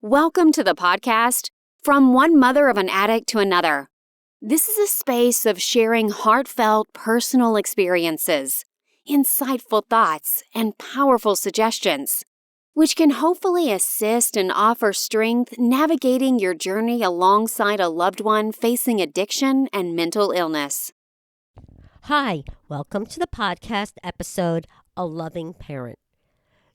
Welcome to the podcast, From One Mother of an Addict to Another. This is a space of sharing heartfelt personal experiences, insightful thoughts, and powerful suggestions, which can hopefully assist and offer strength navigating your journey alongside a loved one facing addiction and mental illness. Hi, welcome to the podcast episode, A Loving Parent.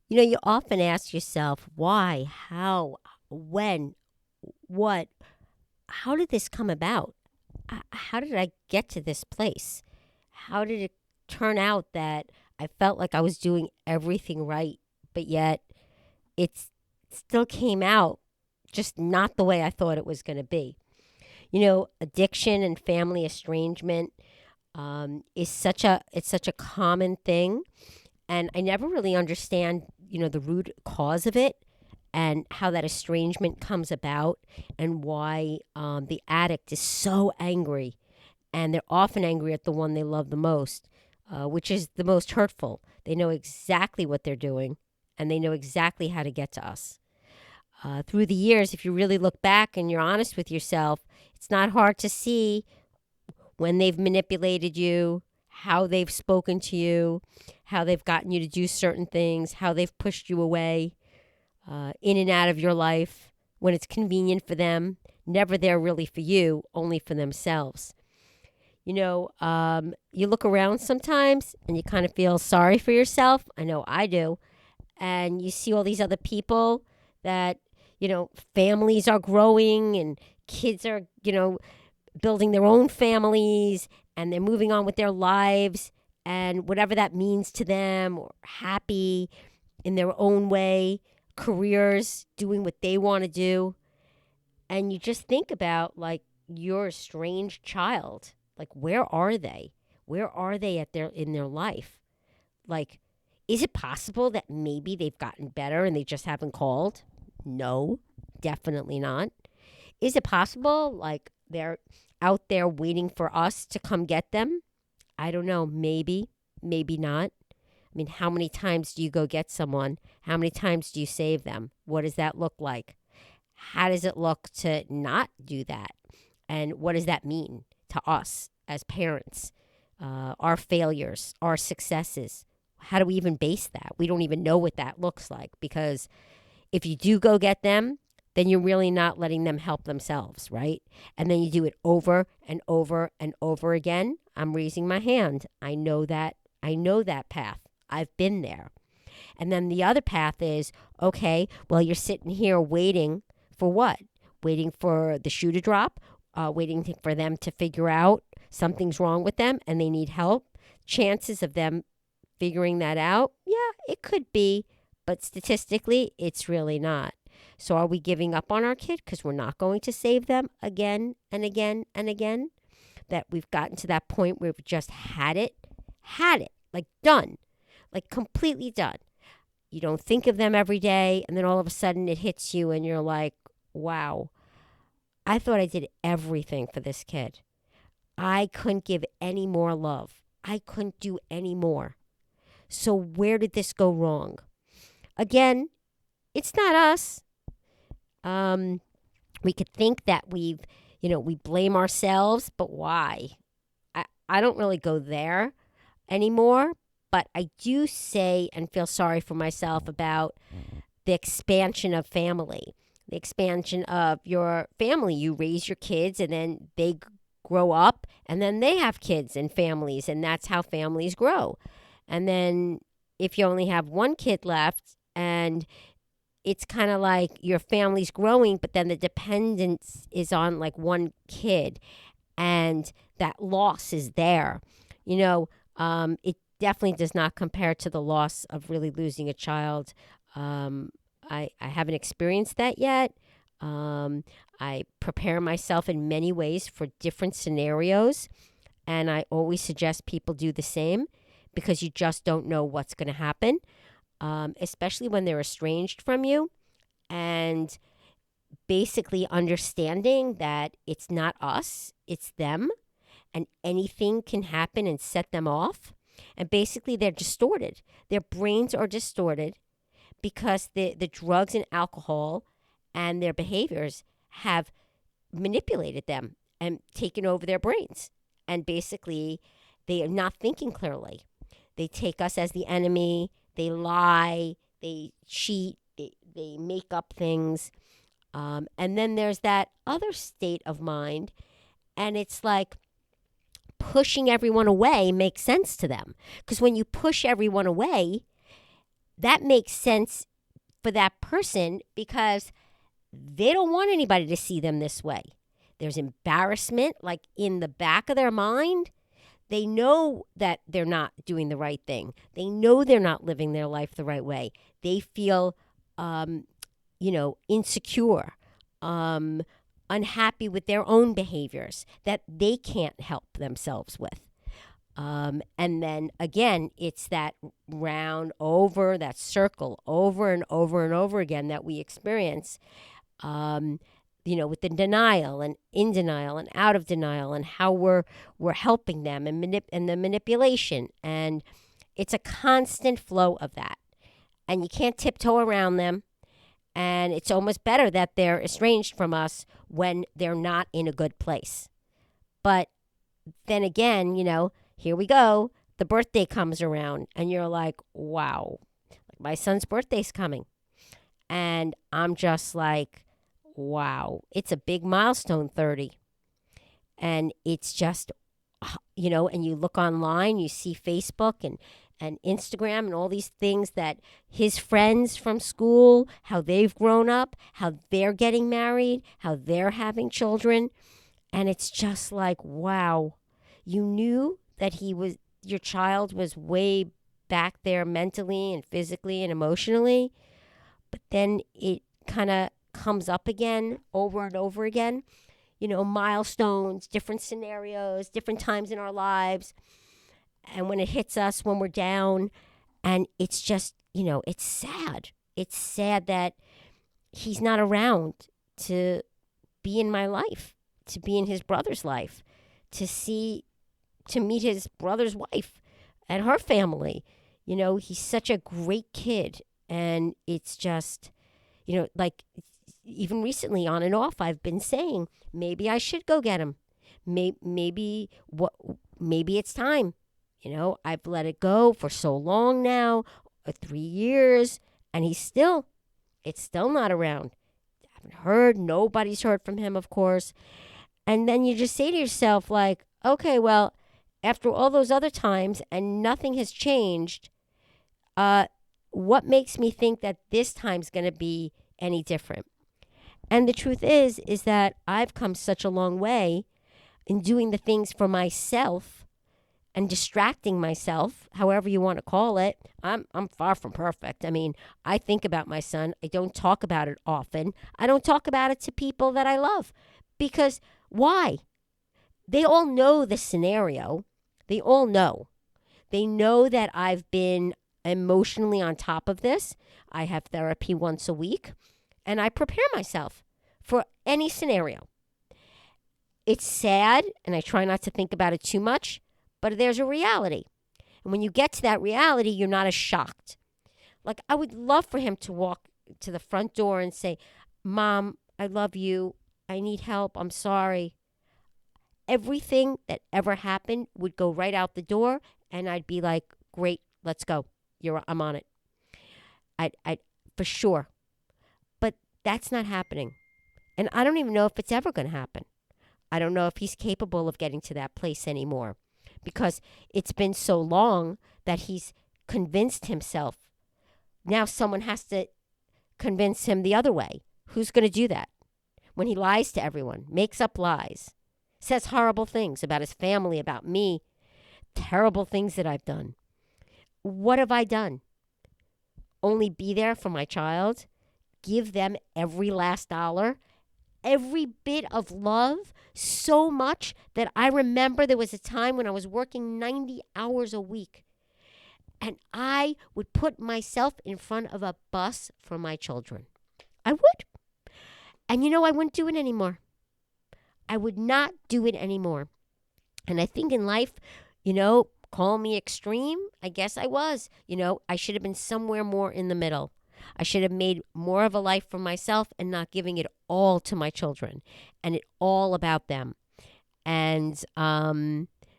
You often ask yourself, why, how, when, what, how did this come about? How did I get to this place? How did it turn out that I felt like I was doing everything right, but yet it still came out just not the way I thought it was going to be? Addiction and family estrangement is such a common thing, and I never really understand the root cause of it and how that estrangement comes about and why the addict is so angry, and they're often angry at the one they love the most, which is the most hurtful. They know exactly what they're doing, and they know exactly how to get to us. Through the years, if you really look back and you're honest with yourself, it's not hard to see when they've manipulated you, how they've spoken to you, how they've gotten you to do certain things, how they've pushed you away, in and out of your life when it's convenient for them, never there really for you, only for themselves. You look around sometimes and you kind of feel sorry for yourself. I know I do. And you see all these other people that, families are growing and kids are, building their own families, and they're moving on with their lives and whatever that means to them, or happy in their own way, careers, doing what they want to do. And you just think about your estranged child. Where are they? Where are they in their life? Is it possible that maybe they've gotten better and they just haven't called? No, definitely not. Is it possible they're out there waiting for us to come get them? I don't know. Maybe not. I mean, how many times do you go get someone? How many times do you save them? What does that look like? How does it look to not do that? And what does that mean to us as parents? Our failures, our successes. How do we even base that? We don't even know what that looks like, because if you do go get them, then you're really not letting them help themselves, right? And then you do it over and over and over again. I'm raising my hand. I know that path. I've been there. And then the other path is, okay, well, you're sitting here waiting for what? Waiting for the shoe to drop, waiting for them to figure out something's wrong with them and they need help. Chances of them figuring that out, yeah, it could be, but statistically, it's really not. So are we giving up on our kid because we're not going to save them again and again and again? That we've gotten to that point where we've just had it, done, completely done. You don't think of them every day, and then all of a sudden it hits you and you're like, wow, I thought I did everything for this kid. I couldn't give any more love. I couldn't do any more. So where did this go wrong? Again, it's not us. We could think that we blame ourselves, but why? I don't really go there anymore, but I do say and feel sorry for myself about the expansion of family, the expansion of your family. You raise your kids and then they grow up and then they have kids and families, and that's how families grow. And then if you only have one kid left, and it's kind of like your family's growing, but then the dependence is on one kid, and that loss is there. It definitely does not compare to the loss of really losing a child. I haven't experienced that yet. I prepare myself in many ways for different scenarios, and I always suggest people do the same, because you just don't know what's going to happen. Especially when they're estranged from you, and basically understanding that it's not us, it's them, and anything can happen and set them off. And basically they're distorted. Their brains are distorted because the drugs and alcohol and their behaviors have manipulated them and taken over their brains. And basically, they are not thinking clearly. They take us as the enemy. They lie. They cheat. They make up things. And then there's that other state of mind. And it's like pushing everyone away makes sense to them. Because when you push everyone away, that makes sense for that person because they don't want anybody to see them this way. There's embarrassment, like in the back of their mind. They know that they're not doing the right thing. They know they're not living their life the right way. They feel, insecure, unhappy with their own behaviors that they can't help themselves with. And then again, it's that round over, that circle over and over and over again that we experience, with the denial and in denial and out of denial and how we're helping them and the manipulation. And it's a constant flow of that. And you can't tiptoe around them. And it's almost better that they're estranged from us when they're not in a good place. But then again, here we go. The birthday comes around and you're like, wow, my son's birthday's coming. And I'm just like, wow, it's a big milestone, 30. And it's just, and you look online, you see Facebook and Instagram and all these things that his friends from school, how they've grown up, how they're getting married, how they're having children. And it's just like, wow, you knew that your child was way back there mentally and physically and emotionally, but then it kind of comes up again over and over again. Milestones, different scenarios, different times in our lives. And when it hits us, when we're down, and it's just, it's sad. It's sad that he's not around to be in my life, to be in his brother's life, to meet his brother's wife and her family. He's such a great kid. And it's just, like even recently on and off, I've been saying, maybe I should go get him. Maybe it's time. I've let it go for so long now, 3 years, and it's still not around. I haven't heard, nobody's heard from him, of course. And then you just say to yourself, like, okay, well, after all those other times and nothing has changed, what makes me think that this time's going to be any different? And the truth is that I've come such a long way in doing the things for myself and distracting myself, however you want to call it. I'm far from perfect. I mean, I think about my son. I don't talk about it often. I don't talk about it to people that I love. Because why? They all know the scenario. They all know. They know that I've been emotionally on top of this. I have therapy once a week. And I prepare myself for any scenario. It's sad, and I try not to think about it too much, but there's a reality. And when you get to that reality, you're not as shocked. Like, I would love for him to walk to the front door and say, Mom, I love you. I need help. I'm sorry. Everything that ever happened would go right out the door, and I'd be like, great, let's go. I'm on it. I for sure. But that's not happening. And I don't even know if it's ever going to happen. I don't know if he's capable of getting to that place anymore, because it's been so long that he's convinced himself. Now someone has to convince him the other way. Who's going to do that? When he lies to everyone, makes up lies, says horrible things about his family, about me, terrible things that I've done. What have I done? Only be there for my child, give them every last dollar, every bit of love, so much that I remember there was a time when I was working 90 hours a week, and I would put myself in front of a bus for my children. I would. And I wouldn't do it anymore. I would not do it anymore. And I think in life, call me extreme. I guess I was. I should have been somewhere more in the middle. I should have made more of a life for myself and not giving it all to my children and it all about them. And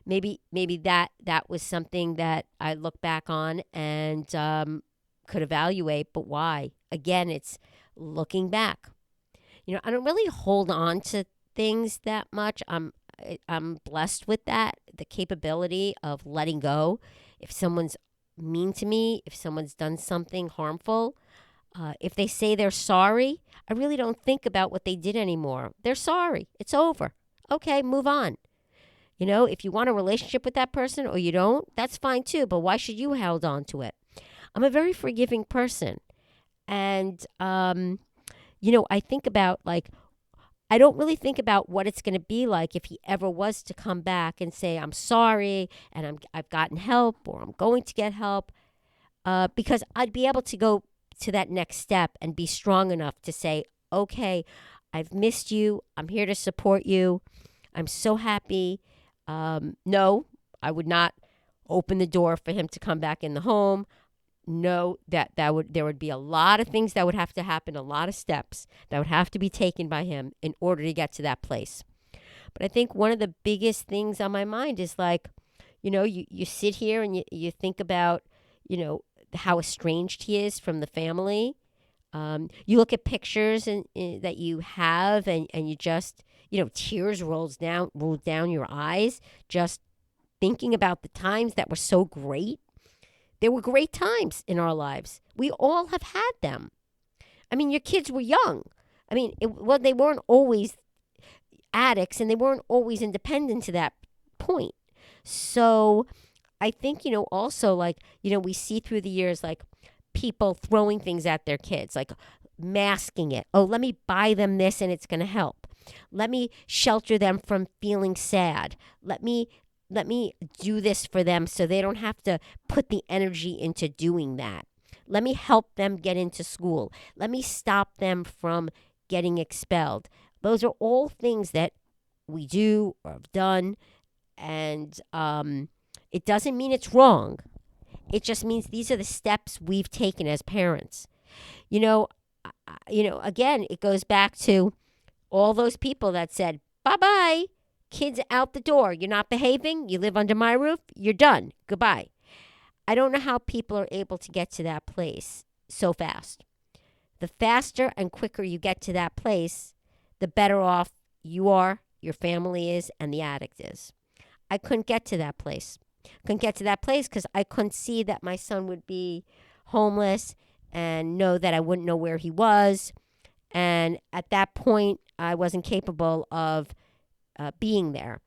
maybe that was something that I look back on and could evaluate. But why? Again, it's looking back. I don't really hold on to things that much. I'm blessed with that, the capability of letting go. If someone's mean to me, if someone's done something harmful, if they say they're sorry, I really don't think about what they did anymore. They're sorry. It's over. Okay, move on. If you want a relationship with that person or you don't, that's fine too. But why should you hold on to it? I'm a very forgiving person. And, I think about I don't really think about what it's going to be like if he ever was to come back and say, I'm sorry and I've gotten help or I'm going to get help. Because I'd be able to go to that next step and be strong enough to say, okay, I've missed you. I'm here to support you. I'm so happy. No, I would not open the door for him to come back in the home. No, there would be a lot of things that would have to happen, a lot of steps that would have to be taken by him in order to get to that place. But I think one of the biggest things on my mind is you sit here and you think about, how estranged he is from the family. You look at pictures that you have and you just, tears roll down your eyes just thinking about the times that were so great. There were great times in our lives. We all have had them. I mean, your kids were young. I mean, they weren't always addicts and they weren't always independent to that point. So I think, also we see through the years, people throwing things at their kids, masking it. Oh, let me buy them this and it's going to help. Let me shelter them from feeling sad. Let me do this for them so they don't have to put the energy into doing that. Let me help them get into school. Let me stop them from getting expelled. Those are all things that we do or have done. And it doesn't mean it's wrong. It just means these are the steps we've taken as parents. Again, it goes back to all those people that said, bye-bye. Kids out the door. You're not behaving. You live under my roof. You're done. Goodbye. I don't know how people are able to get to that place so fast. The faster and quicker you get to that place, the better off you are, your family is, and the addict is. I couldn't get to that place. Because I couldn't see that my son would be homeless and know that I wouldn't know where he was. And at that point, I wasn't capable of being there.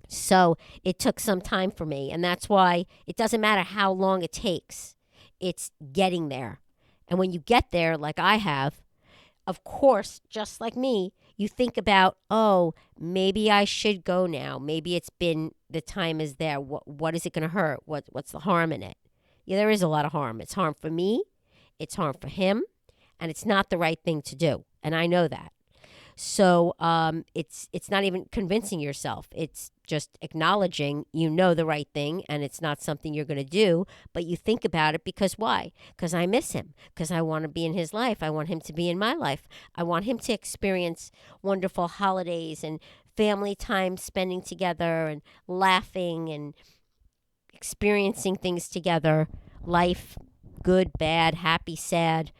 So it took some time for me. And that's why it doesn't matter how long it takes. It's getting there. And when you get there, like I have, of course, just like me, you think about, oh, maybe I should go now. Maybe the time is there. What is it going to hurt? What's the harm in it? Yeah, there is a lot of harm. It's harm for me. It's harm for him. And it's not the right thing to do. And I know that. So it's not even convincing yourself. It's just acknowledging the right thing and it's not something you're going to do, but you think about it because why? Because I miss him, because I want to be in his life. I want him to be in my life. I want him to experience wonderful holidays and family time spending together and laughing and experiencing things together, life, good, bad, happy, sad.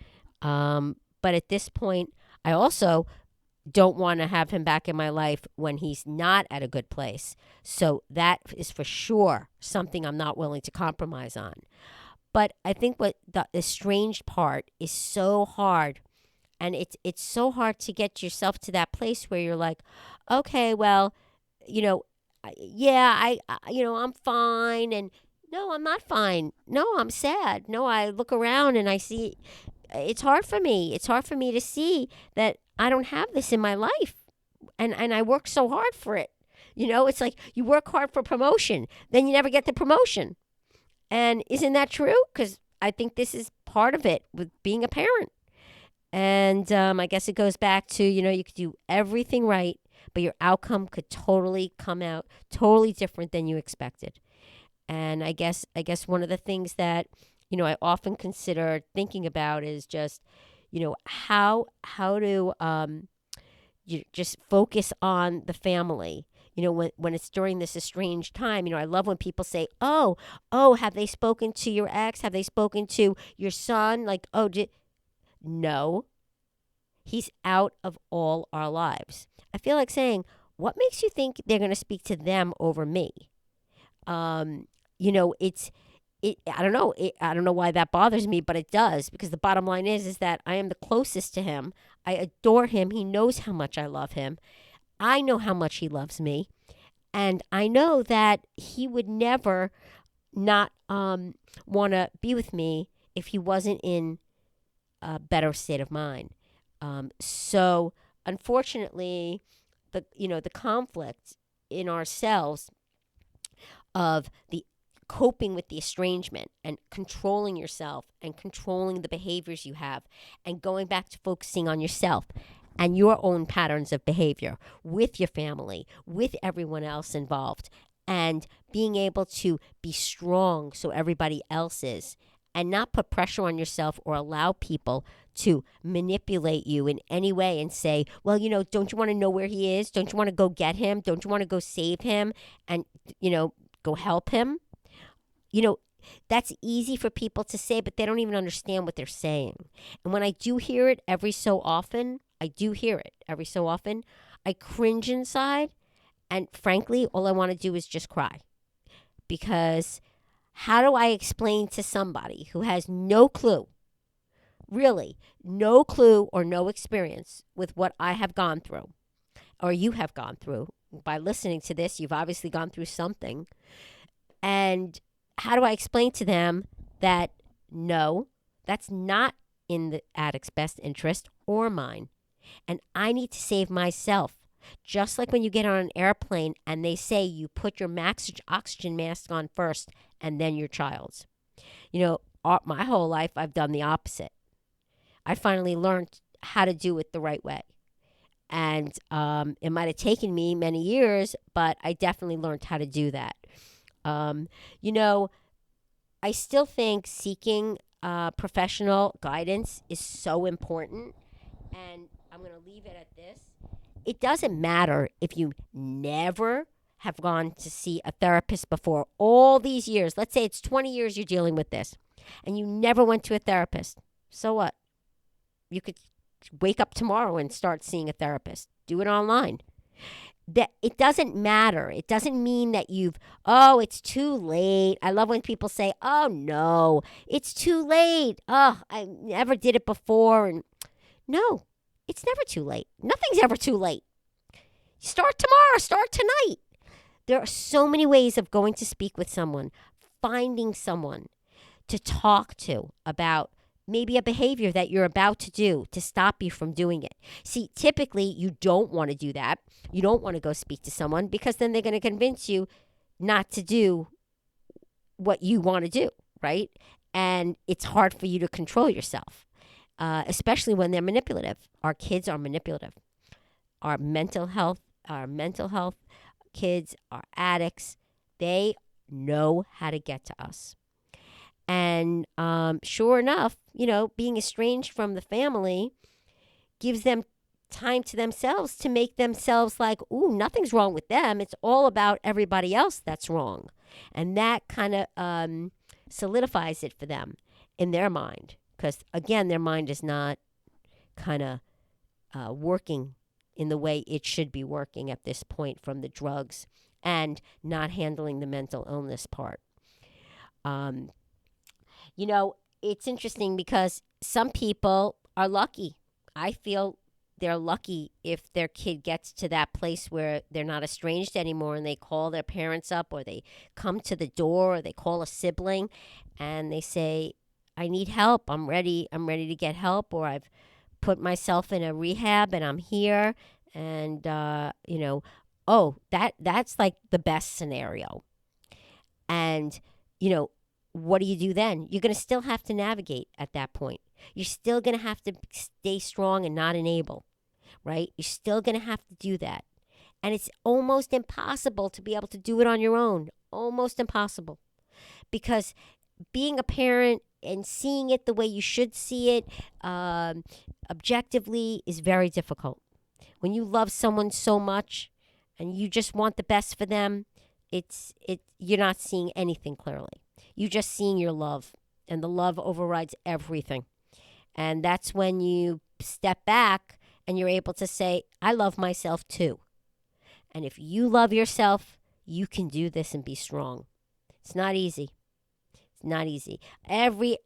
But at this point, I also don't want to have him back in my life when he's not at a good place. So that is for sure something I'm not willing to compromise on. But I think what the estranged part is so hard. And it's so hard to get yourself to that place where you're like, okay, well, I'm fine. And no, I'm not fine. No, I'm sad. No, I look around and I see it's hard for me. It's hard for me to see that I don't have this in my life. And I work so hard for it. It's like you work hard for promotion, then you never get the promotion. And isn't that true? Because I think this is part of it with being a parent. And I guess it goes back to, you could do everything right, but your outcome could totally come out totally different than you expected. And I guess one of the things that, I often consider thinking about is just, how to you just focus on the family. When it's during this estranged time, I love when people say, "Oh, have they spoken to your ex? Have they spoken to your son?" Like, "Oh, no, he's out of all our lives." I feel like saying, "What makes you think they're going to speak to them over me?" Um, it's I don't know. I don't know why that bothers me, but it does, because the bottom line is that I am the closest to him. I adore him. He knows how much I love him. I know how much he loves me, and I know that he would never not want to be with me if he wasn't in a better state of mind. So unfortunately, the conflict in ourselves of the coping with the estrangement and controlling yourself and controlling the behaviors you have and going back to focusing on yourself and your own patterns of behavior with your family, with everyone else involved, and being able to be strong so everybody else is, and not put pressure on yourself or allow people to manipulate you in any way and say, well, don't you want to know where he is? Don't you want to go get him? Don't you want to go save him and, go help him? That's easy for people to say, but they don't even understand what they're saying. And when I do hear it every so often, I cringe inside. And frankly, all I want to do is just cry. Because how do I explain to somebody who has no clue, really, no clue or no experience with what I have gone through, or you have gone through? By listening to this, you've obviously gone through something. And how do I explain to them that no, that's not in the addict's best interest or mine, and I need to save myself? Just like when you get on an airplane and they say you put your max oxygen mask on first and then your child's. My whole life I've done the opposite. I finally learned how to do it the right way. And it might have taken me many years, but I definitely learned how to do that. I still think seeking professional guidance is so important. And I'm going to leave it at this. It doesn't matter if you never have gone to see a therapist before all these years. Let's say it's 20 years you're dealing with this and you never went to a therapist. So what? You could wake up tomorrow and start seeing a therapist. Do it online. That it doesn't matter. It doesn't mean that it's too late. I love when people say, "Oh no, it's too late. Oh, I never did it before." And no, it's never too late. Nothing's ever too late. Start tomorrow, start tonight. There are so many ways of going to speak with someone, finding someone to talk to about maybe a behavior that you're about to do to stop you from doing it. See, typically you don't want to do that. You don't want to go speak to someone because then they're going to convince you not to do what you want to do, right? And it's hard for you to control yourself, especially when they're manipulative. Our kids are manipulative. Our mental health kids are addicts. They know how to get to us. And sure enough, being estranged from the family gives them time to themselves to make themselves like, ooh, nothing's wrong with them. It's all about everybody else that's wrong. And that kind of solidifies it for them in their mind. Because, again, their mind is not kind of working in the way it should be working at this point from the drugs and not handling the mental illness part. It's interesting because some people are lucky. I feel they're lucky if their kid gets to that place where they're not estranged anymore and they call their parents up or they come to the door or they call a sibling and they say, "I need help. I'm ready to get help," or "I've put myself in a rehab and I'm here." And, that's like the best scenario. And, what do you do then? You're going to still have to navigate at that point. You're still going to have to stay strong and not enable, right? You're still going to have to do that. And it's almost impossible to be able to do it on your own. Almost impossible. Because being a parent and seeing it the way you should see it, objectively, is very difficult. When you love someone so much and you just want the best for them, you're not seeing anything clearly. You're just seeing your love, and the love overrides everything. And that's when you step back and you're able to say, I love myself too. And if you love yourself, you can do this and be strong. It's not easy. It's not easy. Every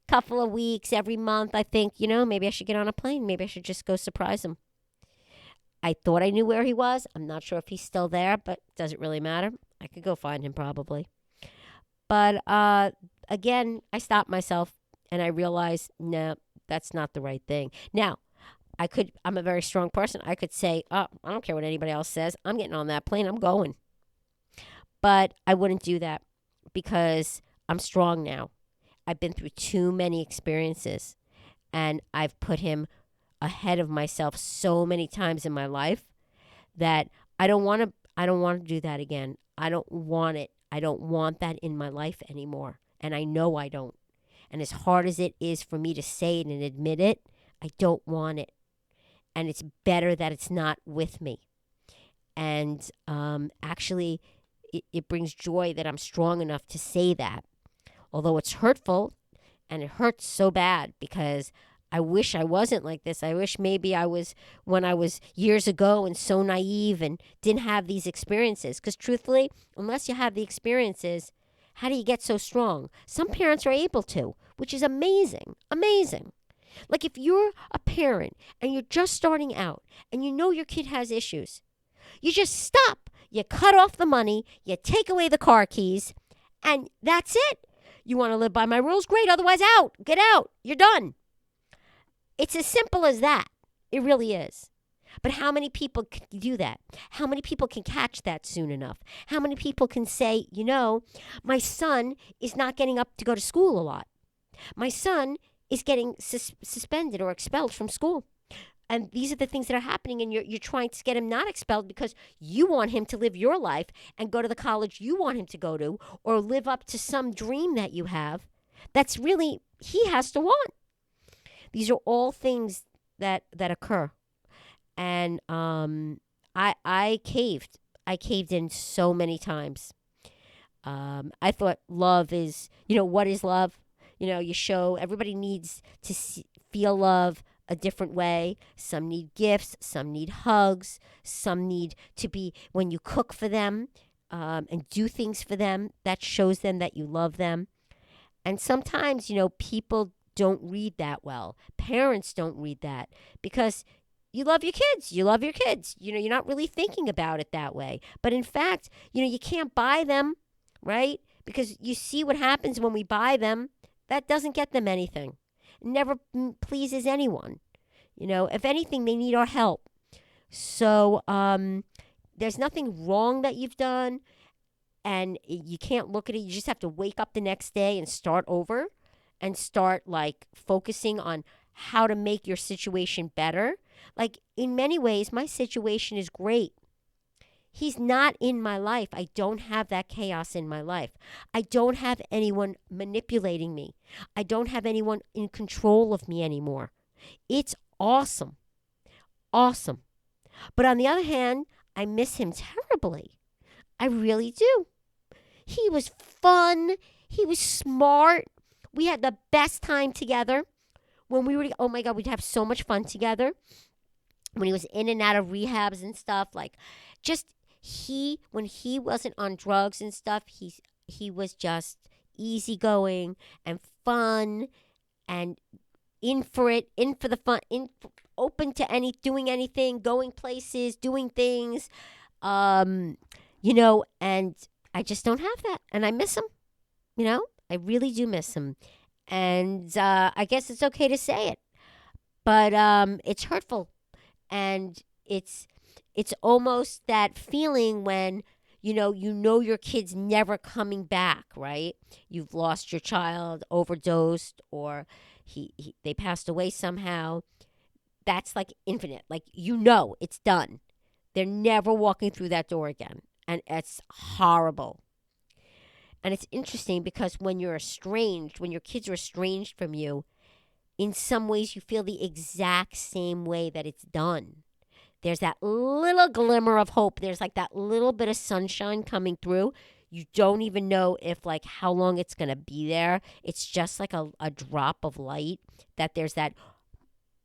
couple of weeks, every month, I think, maybe I should get on a plane. Maybe I should just go surprise him. I thought I knew where he was. I'm not sure if he's still there, but does it really matter? I could go find him probably. But again, I stopped myself and I realized, no, that's not the right thing. Now, I'm a very strong person. I could say, oh, I don't care what anybody else says. I'm getting on that plane. I'm going. But I wouldn't do that because I'm strong now. I've been through too many experiences, and I've put him ahead of myself so many times in my life that I don't want to do that again. I don't want it. I don't want that in my life anymore. And I know I don't. And as hard as it is for me to say it and admit it, I don't want it. And it's better that it's not with me. And actually, it brings joy that I'm strong enough to say that. Although it's hurtful, and it hurts so bad because I wish I wasn't like this. I wish maybe I was when I was years ago and so naive and didn't have these experiences. Because truthfully, unless you have the experiences, how do you get so strong? Some parents are able to, which is amazing, amazing. Like if you're a parent and you're just starting out and you know your kid has issues, you just stop. You cut off the money, you take away the car keys, and that's it. You want to live by my rules? Great. Otherwise, out. Get out. You're done. It's as simple as that. It really is. But how many people can do that? How many people can catch that soon enough? How many people can say, my son is not getting up to go to school a lot. My son is getting suspended or expelled from school. And these are the things that are happening, and you're trying to get him not expelled because you want him to live your life and go to the college you want him to go to or live up to some dream that you have that's really he has to want. These are all things that occur. And I caved. I caved in so many times. I thought love is, what is love? You show everybody needs to feel love a different way. Some need gifts, some need hugs, some need to be, when you cook for them and do things for them, that shows them that you love them. And sometimes, people don't read that well. Parents don't read that because you love your kids. You love your kids. You're not really thinking about it that way. But in fact, you can't buy them, right? Because you see what happens when we buy them. That doesn't get them anything. It never pleases anyone. If anything, they need our help. So there's nothing wrong that you've done, and you can't look at it. You just have to wake up the next day and start over and start focusing on how to make your situation better. In many ways, my situation is great. He's not in my life. I don't have that chaos in my life. I don't have anyone manipulating me. I don't have anyone in control of me anymore. It's awesome. Awesome. But on the other hand, I miss him terribly. I really do. He was fun. He was smart. We had the best time together. When we were, oh my God, we'd have so much fun together. When he was in and out of rehabs and stuff, when he wasn't on drugs and stuff, he was just easygoing and fun and in for it, in for the fun, open to doing anything, going places, doing things, and I just don't have that, and I miss him. I really do miss him, and I guess it's okay to say it, but it's hurtful, and it's almost that feeling when you know your kid's never coming back, right? You've lost your child, overdosed, or they passed away somehow. That's infinite. It's done. They're never walking through that door again, and it's horrible. And it's interesting because when you're estranged, when your kids are estranged from you, in some ways you feel the exact same way that it's done. There's that little glimmer of hope. There's like that little bit of sunshine coming through. You don't even know if like how long it's going to be there. It's just like a drop of light that there's that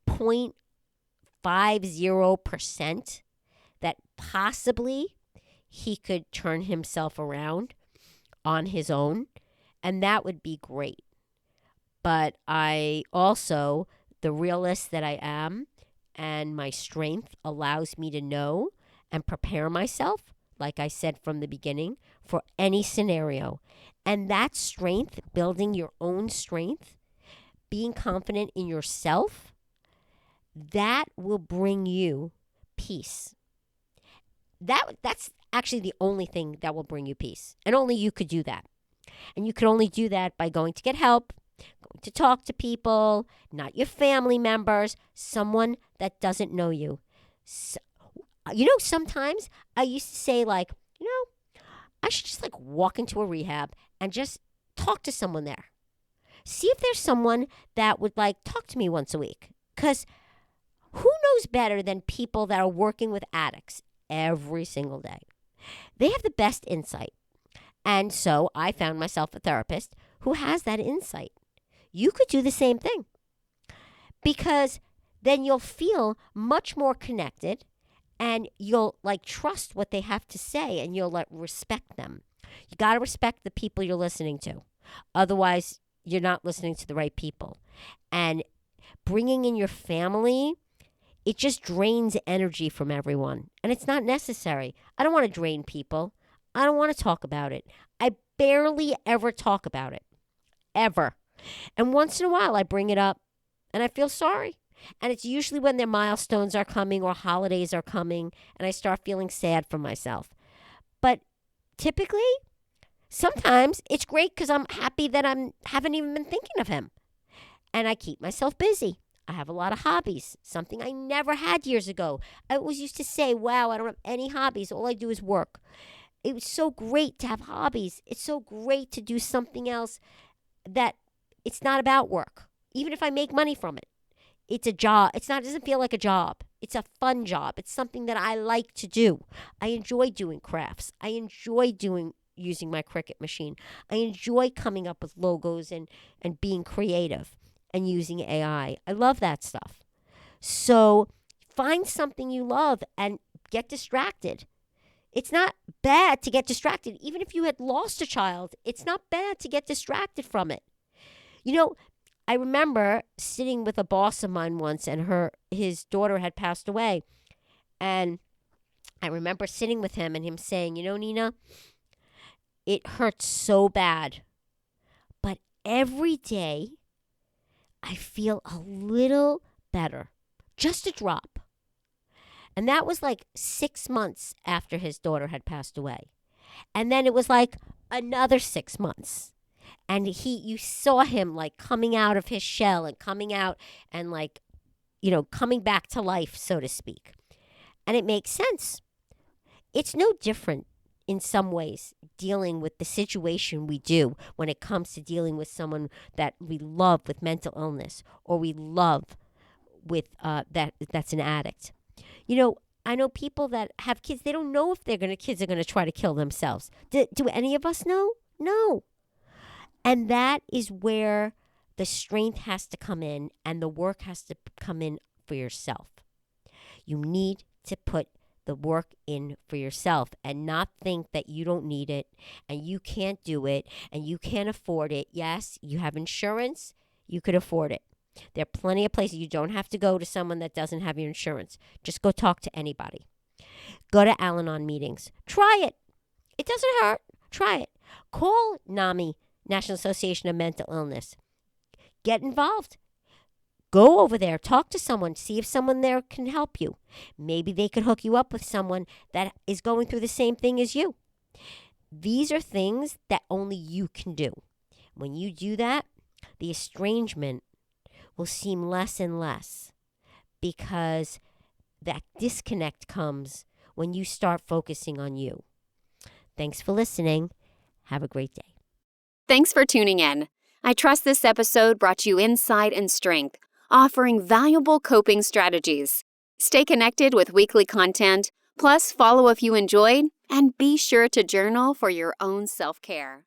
0.50% that possibly he could turn himself around on his own. And that would be great. But I also, the realist that I am, and my strength allows me to know and prepare myself, like I said from the beginning, for any scenario. And that strength, building your own strength, being confident in yourself, that will bring you peace. That's actually the only thing that will bring you peace. And only you could do that. And you can only do that by going to get help, going to talk to people, not your family members, someone that doesn't know you. So, sometimes I used to say like, I should just like walk into a rehab and just talk to someone there. See if there's someone that would like talk to me once a week. Because who knows better than people that are working with addicts every single day? They have the best insight. And so I found myself a therapist who has that insight. You could do the same thing because then you'll feel much more connected and you'll like trust what they have to say and you'll like respect them. You got to respect the people you're listening to. Otherwise, you're not listening to the right people. And bringing in your family, it just drains energy from everyone. And it's not necessary. I don't want to drain people. I don't want to talk about it. I barely ever talk about it. Ever. And once in a while I bring it up and I feel sorry. And it's usually when their milestones are coming or holidays are coming and I start feeling sad for myself. But typically, sometimes it's great because I'm happy that I haven't even been thinking of him. And I keep myself busy. I have a lot of hobbies, something I never had years ago. I always used to say, wow, I don't have any hobbies. All I do is work. It was so great to have hobbies. It's so great to do something else that it's not about work. Even if I make money from it. It's a job. It doesn't feel like a job. It's a fun job. It's something that I like to do. I enjoy doing crafts. I enjoy using my Cricut machine. I enjoy coming up with logos and being creative and using AI. I love that stuff. So find something you love and get distracted. It's not bad to get distracted. Even if you had lost a child, it's not bad to get distracted from it. I remember sitting with a boss of mine once and his daughter had passed away. And I remember sitting with him and him saying, Nina, it hurts so bad. But every day I feel a little better. Just a drop. And that was like 6 months after his daughter had passed away. And then it was like another 6 months. And you saw him like coming out of his shell and coming out and like, coming back to life, so to speak. And it makes sense. It's no different in some ways dealing with the situation we do when it comes to dealing with someone that we love with mental illness or we love with that's an addict. I know people that have kids, they don't know if kids are going to try to kill themselves. Do any of us know? No. And that is where the strength has to come in and the work has to come in for yourself. You need to put the work in for yourself and not think that you don't need it and you can't do it and you can't afford it. Yes, you have insurance, you could afford it. There are plenty of places. You don't have to go to someone that doesn't have your insurance. Just go talk to anybody. Go to Al-Anon meetings. Try it. It doesn't hurt. Try it. Call NAMI, National Association of Mental Illness. Get involved. Go over there. Talk to someone. See if someone there can help you. Maybe they could hook you up with someone that is going through the same thing as you. These are things that only you can do. When you do that, the estrangement will seem less and less because that disconnect comes when you start focusing on you. Thanks for listening. Have a great day. Thanks for tuning in. I trust this episode brought you insight and strength, offering valuable coping strategies. Stay connected with weekly content, plus follow if you enjoyed, and be sure to journal for your own self-care.